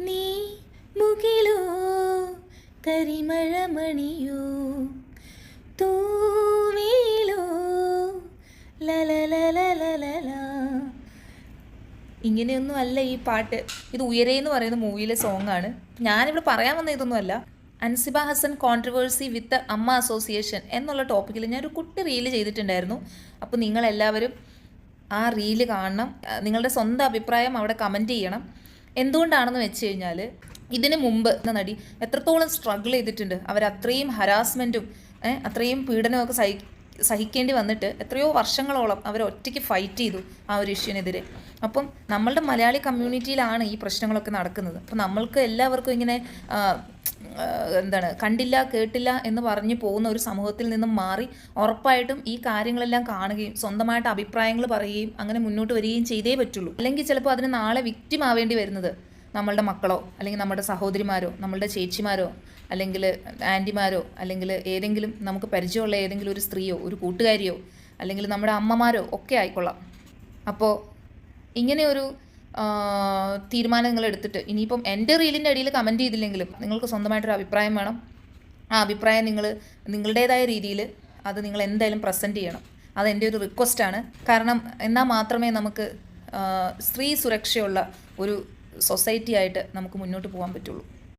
നീ മുകിലോ കരിമഴമണിയോ തൂവീലോ ലലലലലല. ഇങ്ങനെയൊന്നും അല്ല ഈ പാട്ട്. ഇത് ഉയരേ എന്ന് പറയുന്ന മൂവിയിലെ സോങ്ങാണ്. ഞാനിവിടെ പറയാൻ വന്ന ഇതൊന്നുമല്ല. അൻസിബ ഹസൻ കോൺട്രവേഴ്സി വിത്ത് അമ്മ അസോസിയേഷൻ എന്നുള്ള ടോപ്പിക്കിൽ ഞാനൊരു കുട്ടി റീല് ചെയ്തിട്ടുണ്ടായിരുന്നു. അപ്പോൾ നിങ്ങളെല്ലാവരും ആ റീല് കാണണം. നിങ്ങളുടെ സ്വന്തം അഭിപ്രായം അവിടെ കമൻറ്റ് ചെയ്യണം. എന്തുകൊണ്ടാണെന്ന് വെച്ച് കഴിഞ്ഞാൽ ഇതിനു മുമ്പ് നടി എത്രത്തോളം സ്ട്രഗിൾ ചെയ്തിട്ടുണ്ട്. അവരത്രയും ഹരാസ്മെൻറ്റും അത്രയും പീഡനമൊക്കെ സഹിക്കേണ്ടി വന്നിട്ട് എത്രയോ വർഷങ്ങളോളം അവർ ഒറ്റയ്ക്ക് ഫൈറ്റ് ചെയ്തു ആ ഒരു ഇഷ്യൂവിനെതിരെ. അപ്പം നമ്മളുടെ മലയാളി കമ്മ്യൂണിറ്റിയിലാണ് ഈ പ്രശ്നങ്ങളൊക്കെ നടക്കുന്നത്. അപ്പം നമ്മൾക്ക് എല്ലാവർക്കും ഇങ്ങനെ കണ്ടില്ല കേട്ടില്ല എന്ന് പറഞ്ഞു പോകുന്ന ഒരു സമൂഹത്തിൽ നിന്നും മാറി ഉറപ്പായിട്ടും ഈ കാര്യങ്ങളെല്ലാം കാണുകയും സ്വന്തമായിട്ട് അഭിപ്രായങ്ങൾ പറയുകയും അങ്ങനെ മുന്നോട്ട് വരികയും ചെയ്തേ പറ്റുള്ളൂ. അല്ലെങ്കിൽ ചിലപ്പോൾ അതിന് നാളെ വിക്റ്റിം ആവേണ്ടി വരുന്നത് നമ്മളുടെ മക്കളോ അല്ലെങ്കിൽ നമ്മുടെ സഹോദരിമാരോ നമ്മളുടെ ചേച്ചിമാരോ അല്ലെങ്കിൽ ആൻറ്റിമാരോ അല്ലെങ്കിൽ ഏതെങ്കിലും നമുക്ക് പരിചയമുള്ള ഏതെങ്കിലും ഒരു സ്ത്രീയോ ഒരു കൂട്ടുകാരിയോ അല്ലെങ്കിൽ നമ്മുടെ അമ്മമാരോ ഒക്കെ ആയിക്കൊള്ളാം. അപ്പോൾ ഇങ്ങനെയൊരു തീരുമാനം നിങ്ങൾ എടുത്തിട്ട് ഇനിയിപ്പം എൻ്റെ റീലിൻ്റെ അടിയിൽ കമൻറ്റ് ചെയ്തില്ലെങ്കിലും നിങ്ങൾക്ക് സ്വന്തമായിട്ടൊരു അഭിപ്രായം വേണം. ആ അഭിപ്രായം നിങ്ങളുടേതായ രീതിയിൽ അത് നിങ്ങൾ എന്തായാലും പ്രസൻറ്റ് ചെയ്യണം. അതെൻ്റെ ഒരു റിക്വസ്റ്റാണ്. കാരണം എന്നാൽ മാത്രമേ നമുക്ക് സ്ത്രീ സുരക്ഷയുള്ള ഒരു സൊസൈറ്റി ആയിട്ട് നമുക്ക് മുന്നോട്ട് പോകാൻ പറ്റുള്ളൂ.